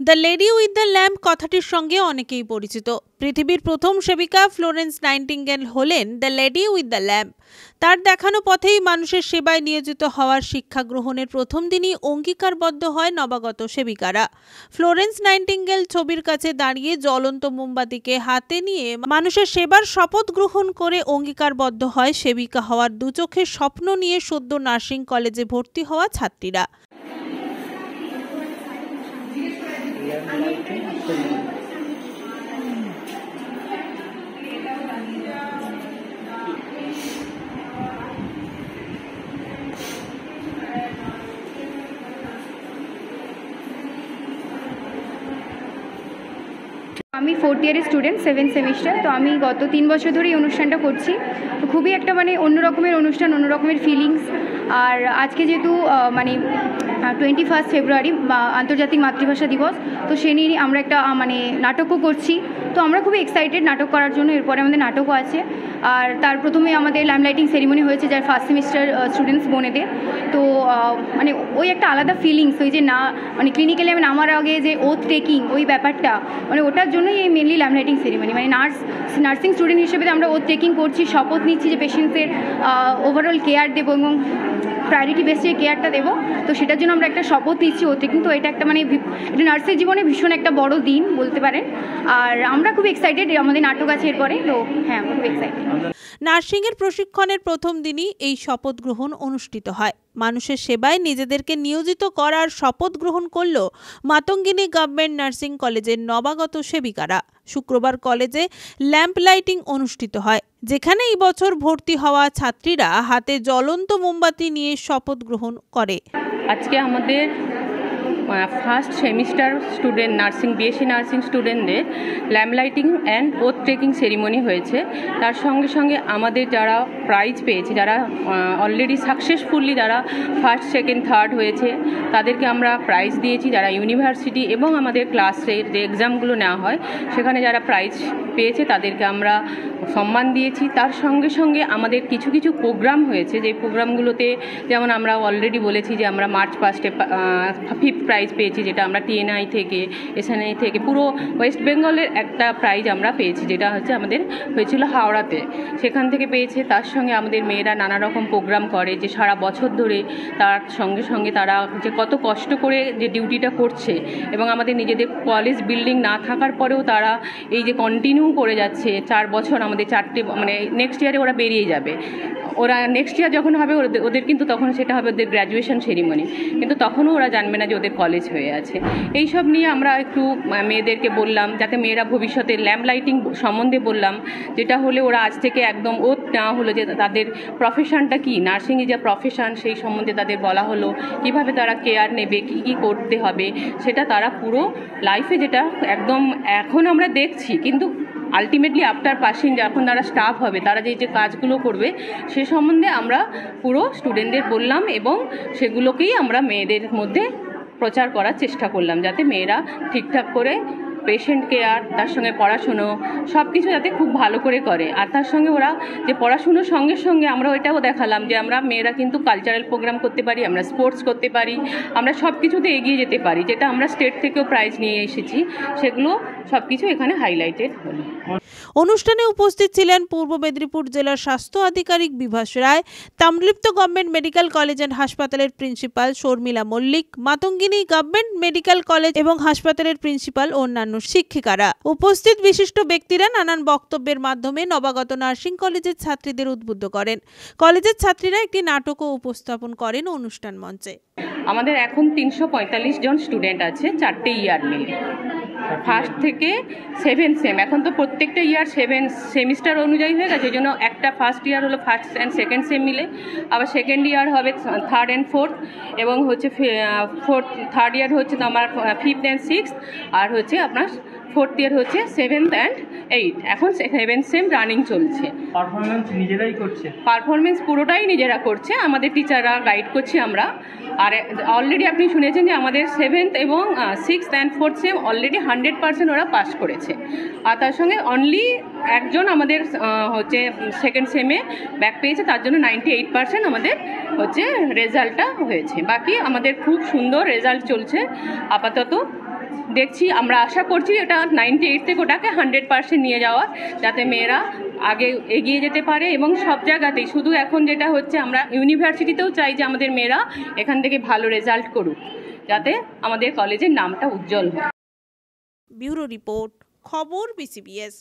The lady with the lamp কথাটির সঙ্গে অনেকেই পরিচিত। পৃথিবীর প্রথম সেবিকা ফ্লোরেন্স নাইটিঙ্গেল হলেন the lady with the lamp. তার দেখানো পথেই মানুষের সেবায় নিয়োজিত হওয়ার শিক্ষা গ্রহণের প্রথম দিনই অঙ্গীকারবদ্ধ হয় নবাগত সেবিকারা। ফ্লোরেন্স নাইটিঙ্গেল ছবির কাছে দাঁড়িয়ে জ্বলন্ত মোমবাতিকে হাতে নিয়ে মানুষের সেবার শপথ গ্রহণ করে অঙ্গীকারবদ্ধ হয় সেবিকা হওয়ার দুচোখের স্বপ্ন নিয়ে সদ্য নার্সিং কলেজে ভর্তি হওয়া ছাত্রীরা। আমি 4th ইয়ারের স্টুডেন্ট, 7th সেমিস্টার। তো আমি গত 3 বছর ধরে এই অনুষ্ঠানটা করছি। তো খুবই একটা অন্য রকমের অনুষ্ঠান, অন্য রকমের ফিলিংস। আর আজকে যেহেতু 21 ফেব্রুয়ারি আন্তর্জাতিক মাতৃভাষা দিবস, তো সে নিয়ে আমরা একটা নাটকও করছি। তো আমরা খুবই এক্সাইটেড নাটক করার জন্য। এরপরে আমাদের নাটকও আছে। আর তার প্রথমে আমাদের ল্যাম্পলাইটিং সেরিমনি হয়েছে যার ফার্স্ট সেমিস্টার স্টুডেন্টস বোনেদের। তো ওই একটা আলাদা ফিলিংস, ওই যে ক্লিনিক্যালি আমি নামার আগে যে ওথ টেকিং, ওই ব্যাপারটা ওটার জন্যই এই মেনলি ল্যাম্পলাইটিং সেরিমনি। নার্সিং স্টুডেন্ট হিসেবে আমরা ওথ টেকিং করছি, শপথ নিচ্ছি যে পেশেন্টসের ওভারঅল কেয়ার দেবো এবং প্রায়োরিটি বেসড কেয়ারটা দেবো। তো সেটার জন্য আমরা একটা শপথ নিচ্ছি ওথ টেকিং। তো এটা একটা এটা নার্সের জীবনে ভীষণ একটা বড় দিন বলতে পারেন। আর আমরা খুব এক্সাইটেড, আমাদের নাটক আছে এরপরে। তো হ্যাঁ, আমরা খুব এক্সাইটেড। নার্সিংয়ের প্রশিক্ষণের প্রথম দিনই এই শপথ গ্রহণ অনুষ্ঠিত হয়। মানুষের সেবায় নিজেদেরকে নিয়োজিত করার শপথ গ্রহণ করল মাতঙ্গিনী গভর্নমেন্ট নার্সিং কলেজের নবাগত সেবিকারা। শুক্রবার কলেজে ল্যাম্প লাইটিং অনুষ্ঠিত হয়, যেখানে এই বছর ভর্তি হওয়া ছাত্রীরা হাতে জ্বলন্ত মোমবাতি নিয়ে শপথ গ্রহণ করে। আজকে আমাদের first semester student BSc nursing স্টুডেন্টদের lamp lighting and oath taking ceremony হয়েছে। তার সঙ্গে সঙ্গে আমাদের যারা প্রাইজ পেয়েছে, যারা অলরেডি সাকসেসফুলি যারা ফার্স্ট সেকেন্ড থার্ড হয়েছে, তাদেরকে আমরা প্রাইজ দিয়েছি। যারা ইউনিভার্সিটি এবং আমাদের ক্লাসের যে এক্সামগুলো নেওয়া হয় সেখানে যারা প্রাইজ পেয়েছে তাদেরকে আমরা সম্মান দিয়েছি। তার সঙ্গে সঙ্গে আমাদের কিছু কিছু প্রোগ্রাম হয়েছে, যে প্রোগ্রামগুলোতে যেমন আমরা অলরেডি বলেছি যে আমরা মার্চ পাস্টে 5th প্রাইজ পেয়েছি, যেটা আমরা টিএনআই থেকে, এসএনআই থেকে, পুরো ওয়েস্ট বেঙ্গলের একটা প্রাইজ আমরা পেয়েছি, যেটা হচ্ছে আমাদের হয়েছিল হাওড়াতে, সেখান থেকে পেয়েছে। তার সঙ্গে আমাদের মেয়েরা নানা রকম প্রোগ্রাম করে, যে সারা বছর ধরে তার সঙ্গে সঙ্গে তারা যে কত কষ্ট করে যে ডিউটিটা করছে, এবং আমাদের নিজেদের কলেজ বিল্ডিং না থাকার পরেও তারা এই যে কন্টিনিউ করে যাচ্ছে 4 বছর। আমাদের 4টে নেক্সট ইয়ারে ওরা বেরিয়ে যাবে। ওরা নেক্সট ইয়ার যখন হবে ওদের কিন্তু তখন সেটা হবে ওদের গ্র্যাজুয়েশন সেরিমনি, কিন্তু তখনও ওরা জানবে না যে ওদের কলেজ হয়ে আছে। এই সব নিয়ে আমরা একটু মেয়েদেরকে বললাম, যাতে মেয়েরা ভবিষ্যতে ল্যাম্প লাইটিং সম্বন্ধে বললাম, যেটা হলে ওরা আজ থেকে একদম ওথ নেওয়া হলো যে তাদের প্রফেশনটা কি, নার্সিংয়ে যে প্রফেশন সেই সম্বন্ধে তাদের বলা হলো, কিভাবে তারা কেয়ার নেবে, কী কী করতে হবে, সেটা তারা পুরো লাইফে, যেটা একদম এখন আমরা দেখছি, কিন্তু আলটিমেটলি আফটার পাসিং যখন তারা স্টাফ হবে, তারা যে কাজগুলো করবে সে সম্বন্ধে আমরা পুরো স্টুডেন্টদের বললাম, এবং সেগুলোকেই আমরা মেয়েদের মধ্যে প্রচার করার চেষ্টা করলাম, যাতে মেয়েরা ঠিকঠাক করে পেশেন্ট কেয়ার, তার সঙ্গে পড়াশুনো সব কিছু যাতে খুব ভালো করে করে। আর তার সঙ্গে ওরা যে পড়াশুনোর সঙ্গে সঙ্গে আমরা এটাও দেখালাম যে আমরা মেয়েরা কিন্তু কালচারাল প্রোগ্রাম করতে পারি, আমরা স্পোর্টস করতে পারি, আমরা সব কিছুতে এগিয়ে যেতে পারি, যেটা আমরা স্টেট থেকেও প্রাইজ নিয়ে এসেছি। সেগুলো সব কিছু এখানে হাইলাইটেড হলো। অনুষ্ঠানে উপস্থিত ছিলেন পূর্ব মেদিনীপুর জেলার স্বাস্থ্য আধিকারিক Bibhas Roy, Tamralipta government medical college and হাসপাতালের principal Sharmila Mallick, Matangini government medical college এবং হাসপাতালের প্রিন্সিপাল ও অন্যান্য শিক্ষিকারা। উপস্থিত বিশিষ্ট ব্যক্তিরা নানান বক্তব্যের মাধ্যমে নবাগত নার্সিং কলেজের ছাত্রীদের উদ্বুদ্ধ করেন। কলেজের ছাত্রীরা একটি নাটকও উপস্থাপন করেন অনুষ্ঠান মঞ্চে। আমাদের এখন 345 জন স্টুডেন্ট আছে, 4টে ইয়ার মিলে, ফার্স্ট থেকে 7th সেম। এখন তো প্রত্যেকটা ইয়ার 7 সেমিস্টার অনুযায়ী হয়ে গেছে, এই জন্য একটা ফার্স্ট ইয়ার হলো ফার্স্ট অ্যান্ড সেকেন্ড সেম মিলে, আবার সেকেন্ড ইয়ার হবে 3rd and 4th, এবং হচ্ছে থার্ড ইয়ার হচ্ছে আমার 5th and 6th, আর হচ্ছে আপনার 4th ইয়ার হচ্ছে 7th and 8th। এখন 7th সেম রানিং চলছে। পারফরমেন্স নিজেরাই করছে, পারফরমেন্স পুরোটাই নিজেরা করছে, আমাদের টিচাররা গাইড করছে আমরা। আর অলরেডি আপনি শুনেছেন যে আমাদের 7th এবং 6th and 4th same already 100% ওরা পাস করেছে। আর তার সঙ্গে অনলি একজন আমাদের হচ্ছে সেকেন্ড সেমে ব্যাক পেয়েছে, তার জন্য 98% আমাদের হচ্ছে রেজাল্টটা হয়েছে। বাকি আমাদের খুব সুন্দর রেজাল্ট চলছে আপাতত। দেখছি, আমরা আশা করছি এটা 98 থেকে ওটাকে 100% নিয়ে যাওয়ার, যাতে মেয়েরা আগে এগিয়ে যেতে পারে। এবং সব জায়গাতেই, শুধু এখন যেটা হচ্ছে আমরা ইউনিভার্সিটিতেও চাই যে আমাদের মেয়েরা এখান থেকে ভালো রেজাল্ট করুক, যাতে আমাদের কলেজের নামটা উজ্জ্বল হয়। ব্যুরো রিপোর্ট, খবর BCBS।